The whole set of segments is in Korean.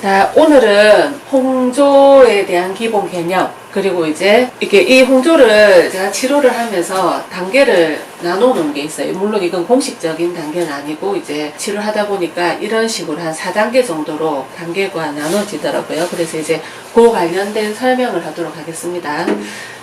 자, 오늘은 홍조에 대한 기본 개념, 그리고 이제 이렇게 이 홍조를 제가 치료를 하면서 단계를 나눠놓은 게 있어요. 물론 이건 공식적인 단계는 아니고 이제 치료를 하다 보니까 이런 식으로 한 4단계 정도로 단계가 나눠지더라고요. 그래서 이제 그 관련된 설명을 하도록 하겠습니다.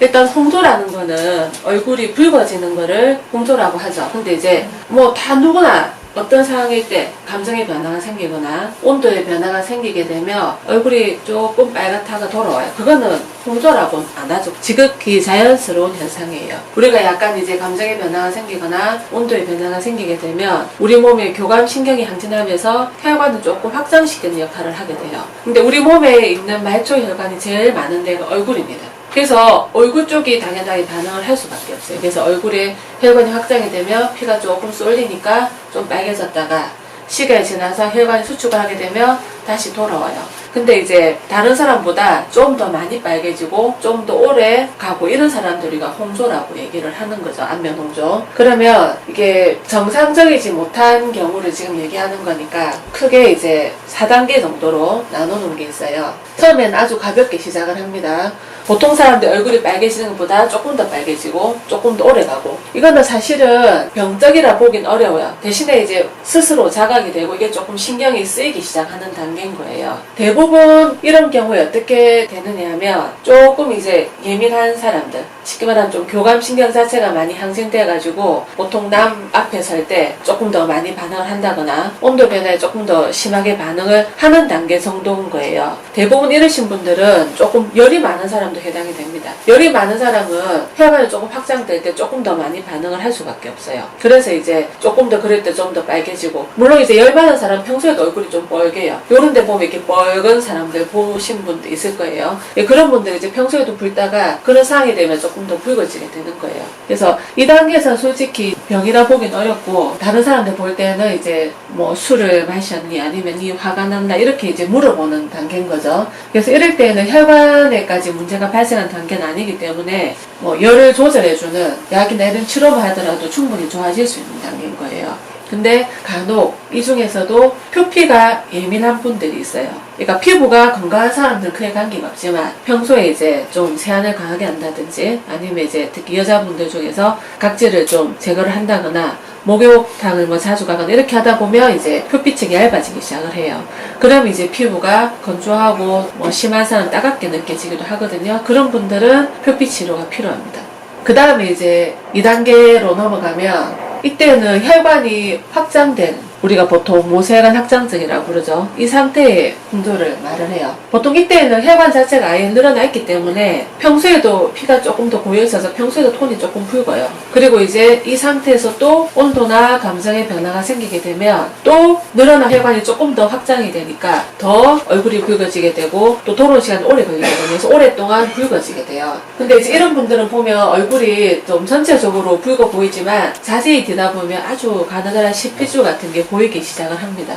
일단 홍조라는 거는 얼굴이 붉어지는 거를 홍조라고 하죠. 근데 이제 뭐 다 누구나 어떤 상황일 때 감정의 변화가 생기거나 온도의 변화가 생기게 되면 얼굴이 조금 빨갛다가 돌아와요. 그거는 홍조라고는 안 하죠. 지극히 자연스러운 현상이에요. 우리가 약간 이제 감정의 변화가 생기거나 온도의 변화가 생기게 되면 우리 몸에 교감신경이 항진하면서 혈관을 조금 확장시키는 역할을 하게 돼요. 근데 우리 몸에 있는 말초 혈관이 제일 많은 데가 얼굴입니다. 그래서 얼굴 쪽이 당연하게 반응을 할 수밖에 없어요. 그래서 얼굴에 혈관이 확장이 되면 피가 조금 쏠리니까 좀 빨개졌다가 시간이 지나서 혈관이 수축을 하게 되면 다시 돌아와요. 근데 이제 다른 사람보다 좀 더 많이 빨개지고 좀 더 오래 가고 이런 사람들 우리가 홍조라고 얘기를 하는 거죠. 안면 홍조. 그러면 이게 정상적이지 못한 경우를 지금 얘기하는 거니까 크게 이제 4단계 정도로 나누는 게 있어요. 처음에는 아주 가볍게 시작을 합니다. 보통 사람들 얼굴이 빨개지는 것보다 조금 더 빨개지고 조금 더 오래 가고, 이거는 사실은 병적이라 보긴 어려워요. 대신에 이제 스스로 자각이 되고 이게 조금 신경이 쓰이기 시작하는 단계인 거예요. 대부분 이런 경우에 어떻게 되느냐 하면 조금 이제 예민한 사람들, 쉽게 말하면 좀 교감신경 자체가 많이 항진돼 가지고 보통 남 앞에 설 때 조금 더 많이 반응을 한다거나 온도 변화에 조금 더 심하게 반응을 하는 단계 정도인 거예요. 대부분 이러신 분들은 조금 열이 많은 사람도 해당이 됩니다. 열이 많은 사람은 혈관이 조금 확장될 때 조금 더 많이 반응을 할 수밖에 없어요. 그래서 이제 조금 더 그럴 때 좀 더 빨개지고, 물론 이제 열 많은 사람 평소에도 얼굴이 좀 뻘개요. 요런 데 보면 이렇게 뻘건 사람들 보신 분도 있을 거예요. 그런 분들이 이제 평소에도 붉다가 그런 상황이 되면 조금 더 붉어지게 되는 거예요. 그래서 이 단계에서는 솔직히 병이라 보긴 어렵고, 다른 사람들 볼 때는 이제 뭐 술을 마셨니 아니면 니 화가 났나 이렇게 이제 물어보는 단계인 거죠. 그래서 이럴 때는 혈관에까지 문제가 발생한 단계는 아니기 때문에 뭐 열을 조절해주는 약이나 이런 치료만 하더라도 충분히 좋아질 수 있는 단계인 거예요. 근데 간혹 이 중에서도 표피가 예민한 분들이 있어요. 그러니까 피부가 건강한 사람들은 크게 관계가 없지만 평소에 이제 좀 세안을 강하게 한다든지 아니면 이제 특히 여자분들 중에서 각질을 좀 제거를 한다거나 목욕탕을 뭐 자주 가거나 이렇게 하다 보면 이제 표피층이 얇아지기 시작을 해요. 그럼 이제 피부가 건조하고 뭐 심한 사람 따갑게 느껴지기도 하거든요. 그런 분들은 표피 치료가 필요합니다. 그 다음에 이제 2단계로 넘어가면 이때는 혈관이 확장된, 우리가 보통 모세혈관 확장증이라고 부르죠. 이 상태의 홍조를 말을 해요. 보통 이때는 혈관 자체가 아예 늘어나 있기 때문에 평소에도 피가 조금 더 고여 있어서 평소에도 톤이 조금 붉어요. 그리고 이제 이 상태에서 또 온도나 감정의 변화가 생기게 되면 또 늘어난 혈관이 조금 더 확장이 되니까 더 얼굴이 붉어지게 되고 또 돌아오는 시간이 오래 걸리거든요. 그래서 오랫동안 붉어지게 돼요. 근데 이제 이런 분들은 보면 얼굴이 좀 전체적으로 붉어 보이지만 자세히 뒤다 보면 아주 가느다란 실핏줄 같은 게 보이기 시작을 합니다.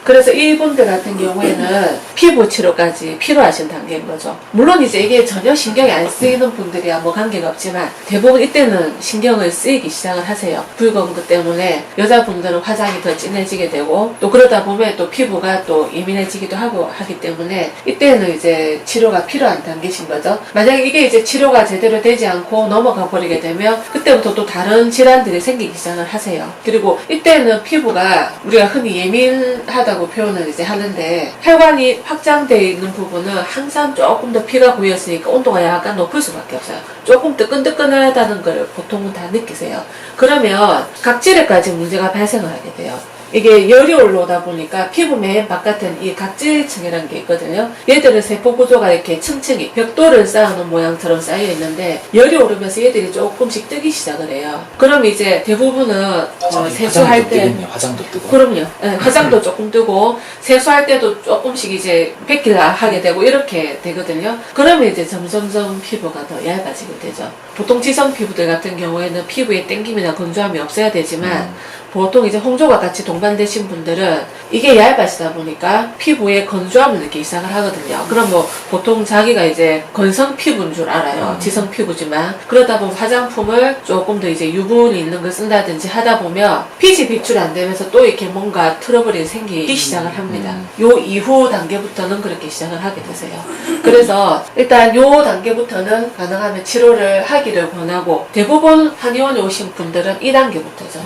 그래서 이분들 같은 경우에는 피부 치료까지 필요하신 단계인 거죠. 물론 이제 이게 전혀 신경이 안 쓰이는 분들이야 뭐 관계가 없지만 대부분 이때는 신경을 쓰이기 시작을 하세요. 붉은 것 때문에 여자분들은 화장이 더 진해지게 되고 또 그러다 보면 또 피부가 또 예민해지기도 하고 하기 때문에 이때는 이제 치료가 필요한 단계신 거죠. 만약에 이게 이제 치료가 제대로 되지 않고 넘어가 버리게 되면 그때부터 또 다른 질환들이 생기기 시작을 하세요. 그리고 이때는 피부가 우리가 흔히 예민하다 표현을 이제 하는데 혈관이 확장되어 있는 부분은 항상 조금 더 피가 고였으니까 온도가 약간 높을 수밖에 없어요. 조금 뜨끈뜨끈하다는 걸 보통은 다 느끼세요. 그러면 각질에까지 문제가 발생을 하게 돼요. 이게 열이 올라오다 보니까 피부 맨 바깥에는 이 각질층이라는 게 있거든요. 얘들은 세포 구조가 이렇게 층층이 벽돌을 쌓아놓은 모양처럼 쌓여 있는데 열이 오르면서 얘들이 조금씩 뜨기 시작을 해요. 그럼 이제 대부분은 세수할 때 화장도 뜨고 그럼요. 네, 화장도 조금 뜨고 세수할 때도 조금씩 이제 뺏기라 하게 되고 이렇게 되거든요. 그러면 이제 점점점 피부가 더 얇아지게 되죠. 보통 지성 피부들 같은 경우에는 피부에 땡김이나 건조함이 없어야 되지만 보통 이제 홍조가 같이 동반되신 분들은 이게 얇아지다 보니까 피부에 건조함을 느끼기 시작을 하거든요. 그럼 뭐 보통 자기가 이제 건성 피부인 줄 알아요. 지성 피부지만 그러다 보면 화장품을 조금 더 이제 유분이 있는 걸 쓴다든지 하다 보면 빛이 배출 안 되면서 또 이렇게 뭔가 트러블이 생기기 시작을 합니다. 요 이후 단계부터는 그렇게 시작을 하게 되세요. 그래서 일단 요 단계부터는 가능하면 치료를 하기를 권하고 대부분 한의원에 오신 분들은 2단계부터죠.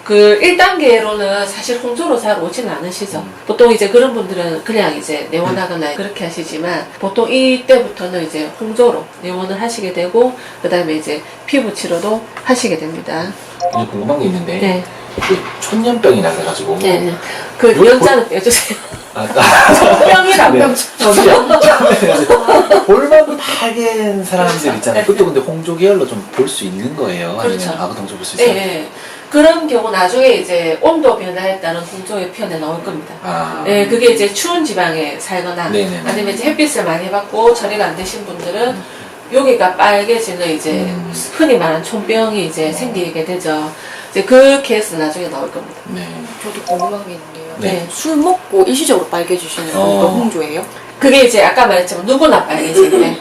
그 1단계로는 사실 홍조로 잘 오지는 않으시죠. 보통 이제 그런 분들은 그냥 이제 내원하거나 그렇게 하시지만 보통 이때부터는 이제 홍조로 내원을 하시게 되고 그 다음에 이제 피부 치료도 하시게 됩니다. 이제 궁금한 게 있는데 네. 그 천년병이 나서가지고 네. 그 연자는 빼주세요. 병이랑 병. 볼만 파괴한 사람들 있잖아요. 그것도 근데 홍조 계열로 좀 볼 수 있는 거예요. 그렇죠. 아니면 아구통조 볼 수 있어요? 네. 그런 경우 나중에 이제 온도 변화에 따른 홍조의 편에 나올 겁니다. 네, 그게 이제 추운 지방에 살거나 네네네. 아니면 이제 햇빛을 많이 받고 처리가 안 되신 분들은 여기가 빨개지는 이제 흔히 말하는 촌병이 이제 생기게 되죠. 이제 그 케이스 나중에 나올 겁니다. 네. 저도 궁금한 게 있는데요. 네. 술 먹고 일시적으로 빨개지시는 거 홍조예요? 그게 이제 아까 말했지만 누구나 빨개질 때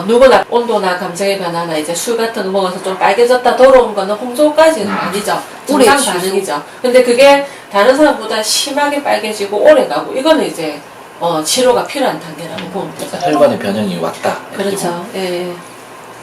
누구나 온도나 감정의 변화나 이제 술 같은 거 먹어서 좀 빨개졌다 돌아온 거는 홍조까지는 아니죠. 정상 반응이죠. 근데 그게 다른 사람보다 심하게 빨개지고 오래 가고 이거는 이제 치료가 필요한 단계라고 보면 되죠. 혈관의 변형이 왔다. 그렇죠. 예.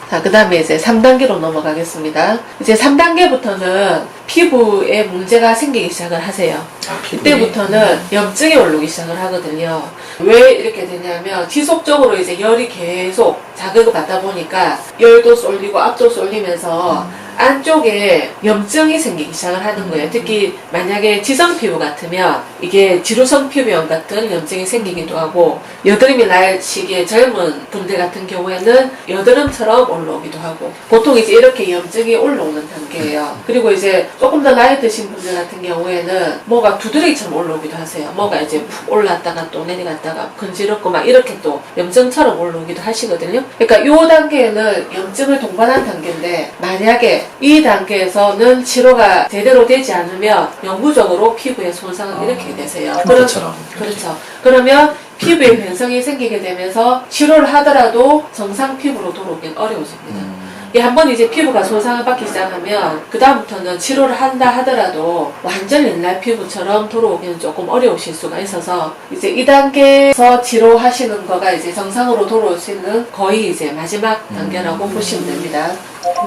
자, 그 다음에 이제 3단계로 넘어가겠습니다. 이제 3단계부터는 피부에 문제가 생기기 시작을 하세요. 그때부터는 염증이 오르기 시작을 하거든요. 왜 이렇게 되냐면 지속적으로 이제 열이 계속 자극을 받다 보니까 열도 쏠리고 압도 쏠리면서 안쪽에 염증이 생기기 시작을 하는 거예요. 특히 만약에 지성 피부 같으면 이게 지루성 피부염 같은 염증이 생기기도 하고 여드름이 날 시기에 젊은 분들 같은 경우에는 여드름처럼 올라오기도 하고 보통 이제 이렇게 염증이 올라오는 단계예요. 그리고 이제 조금 더 나이 드신 분들 같은 경우에는 뭐가 두드러기처럼 올라오기도 하세요. 뭐가 이제 푹 올랐다가 또 내려갔다가 건지럽고 막 이렇게 또 염증처럼 올라오기도 하시거든요. 그러니까 요 단계에는 염증을 동반한 단계인데 만약에 이 단계에서는 치료가 제대로 되지 않으면 영구적으로 피부에 손상을 일으키게 되세요. 흉터처럼. 그렇죠. 그러면 피부에 변성이 생기게 되면서 치료를 하더라도 정상 피부로 돌아오긴 어려워집니다. 한번 이제 피부가 손상을 받기 시작하면 그 다음부터는 치료를 한다 하더라도 완전 옛날 피부처럼 돌아오기는 조금 어려우실 수가 있어서 이제 2단계에서 치료하시는 거가 이제 정상으로 돌아올 수 있는 거의 이제 마지막 단계라고 보시면 됩니다.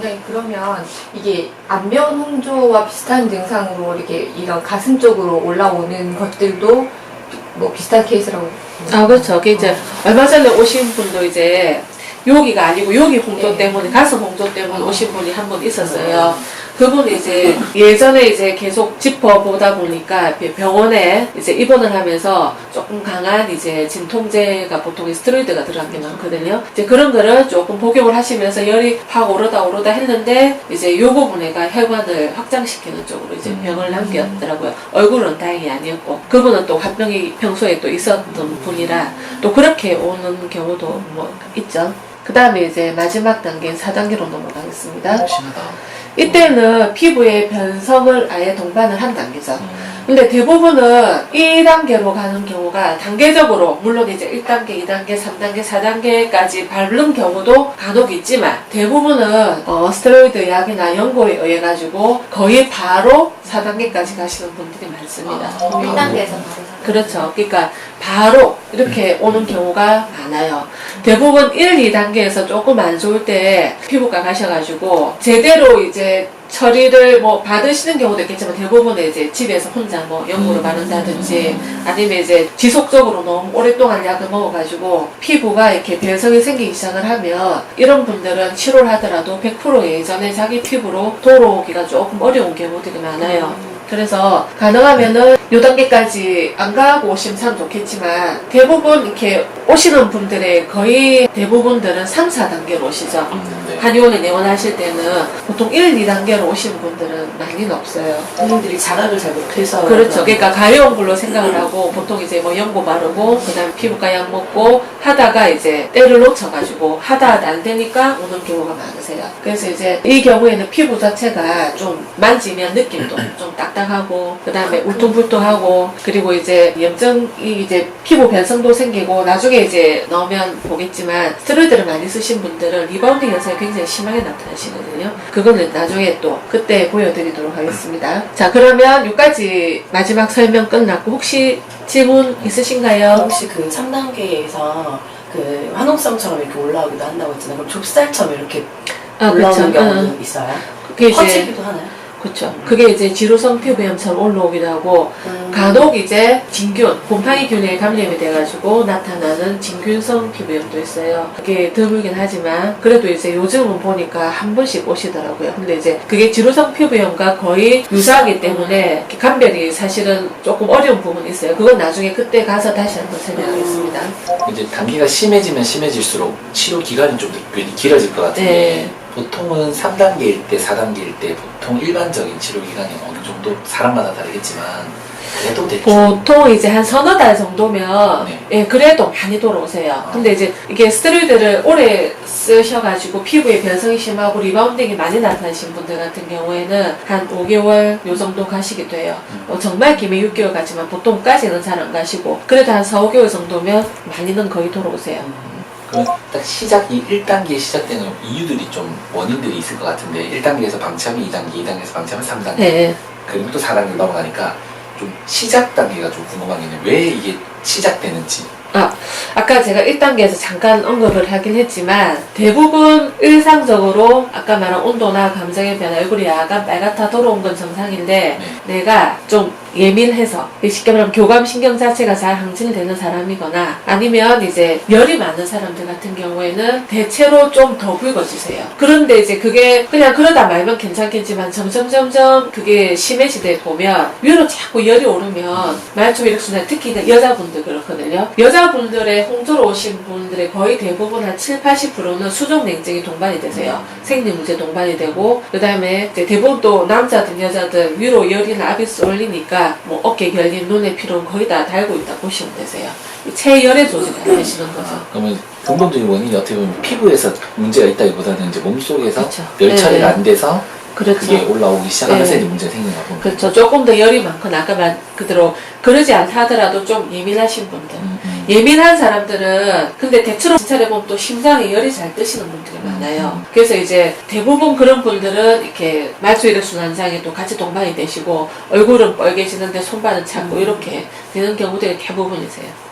네, 그러면 이게 안면 홍조와 비슷한 증상으로 이렇게 이런 가슴 쪽으로 올라오는 것들도 뭐 비슷한 케이스라고. 그렇죠. 그게 이제 얼마 전에 오신 분도 이제 여기가 아니고 여기 홍조 때문에 가슴 홍조 때문에 오신 분이 한 분 있었어요. 그분이 이제 예전에 이제 계속 짚어보다 보니까 병원에 이제 입원을 하면서 조금 강한 이제 진통제가 보통 스테로이드가 들어간 게 많거든요. 이제 그런 거를 조금 복용을 하시면서 열이 확 오르다 했는데 이제 요 부분에가 혈관을 확장시키는 쪽으로 이제 병을 남겼더라고요. 얼굴은 다행히 아니었고 그분은 또 화병이 평소에 또 있었던 분이라 또 그렇게 오는 경우도 뭐 있죠. 그 다음에 이제 마지막 단계인 4단계로 넘어가겠습니다. 이때는 피부의 변성을 아예 동반을 한 단계죠. 근데 대부분은 2단계로 가는 경우가 단계적으로 물론 이제 1단계, 2단계, 3단계, 4단계까지 바른 경우도 간혹 있지만 대부분은 스테로이드 약이나 연고에 의해 가지고 거의 바로 4단계까지 가시는 분들이 많습니다. 1단계에서 바로. 그렇죠. 그러니까 바로 이렇게 오는 경우가 많아요. 대부분 1, 2단계에서 조금 안 좋을 때 피부과 가셔가지고 제대로 이제 처리를 뭐 받으시는 경우도 있겠지만 대부분은 이제 집에서 혼자 뭐 연고를 바른다든지 아니면 이제 지속적으로 너무 오랫동안 약을 먹어가지고 피부가 이렇게 변성이 생기기 시작을 하면 이런 분들은 치료를 하더라도 100% 예전에 자기 피부로 돌아오기가 조금 어려운 경우들이 많아요. 그래서 가능하면은 요 단계까지 안 가고 오시면 참 좋겠지만 대부분 이렇게 오시는 분들의 거의 대부분들은 3, 4단계로 오시죠. 한의원에 내원하실 때는 보통 1, 2단계로 오시는 분들은 많이는 없어요. 본인들이 자각을 잘 못해서. 그렇죠. 그러니까 가려운 생각을 하고 보통 이제 뭐 연고 바르고 그다음 피부과 약 먹고 하다가 이제 때를 놓쳐가지고 하다 안 되니까 오는 경우가 많으세요. 그래서 이제 이 경우에는 피부 자체가 좀 만지면 느낌도 좀 딱딱 딱딱하고 그다음에 울퉁불퉁하고 그리고 이제 염증이 이제 피부 변성도 생기고 나중에 이제 나오면 보겠지만 스테로이드를 많이 쓰신 분들은 리바운딩 현상이 굉장히 심하게 나타나시거든요. 그거는 나중에 또 그때 보여드리도록 하겠습니다. 자, 그러면 6가지 마지막 설명 끝났고 혹시 질문 있으신가요? 혹시 그 3단계에서 그 화농성처럼 이렇게 올라오기도 한다고 했잖아요. 그럼 좁쌀처럼 이렇게 올라오는 경우도 있어요? 그게 이제 퍼지기도 하나요? 그렇죠. 그게 이제 지루성 피부염처럼 올라오기도 하고 간혹 이제 진균, 곰팡이균에 감염이 돼가지고 나타나는 진균성 피부염도 있어요. 그게 드물긴 하지만 그래도 이제 요즘은 보니까 한 번씩 오시더라고요. 근데 이제 그게 지루성 피부염과 거의 유사하기 때문에 감별이 사실은 조금 어려운 부분이 있어요. 그건 나중에 그때 가서 다시 한번 설명하겠습니다. 이제 단계가 심해지면 심해질수록 치료 기간이 좀 길어질 것 같은데 네. 보통은 3단계일 때, 4단계일 때 보통 일반적인 치료 기간이 어느 정도 사람마다 다르겠지만 그래도 대충 보통 이제 한 서너 달 정도면 네. 예, 그래도 많이 돌아오세요. 근데 이제 이게 스테로이드를 오래 쓰셔가지고 피부에 변성이 심하고 리바운딩이 많이 나타나신 분들 같은 경우에는 한 5개월 요 정도 가시기도 해요. 정말 길면 6개월 가지만 보통까지는 잘 안 가시고 그래도 한 4, 5개월 정도면 많이는 거의 돌아오세요. 그럼 딱 이 1단계에 시작되는 이유들이 좀 원인들이 있을 것 같은데 1단계에서 방치하면 2단계, 2단계에서 방치하면 3단계 네. 그리고 또 4단계 넘어가니까 좀 시작 단계가 좀 궁금한 게 있는데 왜 이게 시작되는지 아까 제가 1단계에서 잠깐 언급을 하긴 했지만 대부분 일상적으로 아까 말한 온도나 감정의 변화, 얼굴이 약간 빨갛다 돌아온 건 정상인데 내가 좀 예민해서 쉽게 말하면 교감신경 자체가 잘 항진되는 사람이거나 아니면 이제 열이 많은 사람들 같은 경우에는 대체로 좀 더 붉어지세요. 그런데 이제 그게 그냥 그러다 말면 괜찮겠지만 점점 그게 심해지다 보면 위로 자꾸 열이 오르면 말초 혈액순환 특히 여자분들 그렇거든요. 여자분들의 홍조로 오신 분들의 거의 대부분 한 7-80%는 수족 냉증이 동반이 되세요. 생리 문제 동반이 되고 그다음에 이제 대부분 또 남자든 여자든 위로 열이나 아비스 올리니까 뭐 어깨 결림, 눈의 피로는 거의 다 달고 있다 보시면 되세요. 체열의 조직이 안 되시는 거죠. 그러면 근본적인 원인이 어떻게 보면 피부에서 문제가 있다기보다는 이제 몸속에서 그렇죠. 열 처리가 네. 안 돼서 그렇죠. 그게 올라오기 시작하면서 네. 이제 문제가 생기는 거고 그렇죠. 조금 더 열이 많거나 아까 말 그대로 그러지 않다 하더라도 좀 예민하신 분들. 예민한 사람들은 근데 대체로 진찰해 보면 또 심장에 열이 잘 뜨시는 분들이 많아요. 그래서 이제 대부분 그런 분들은 이렇게 말초혈액순환장애 또 같이 동반이 되시고 얼굴은 빨개지는데 손발은 차고 이렇게 되는 경우들이 대부분이세요.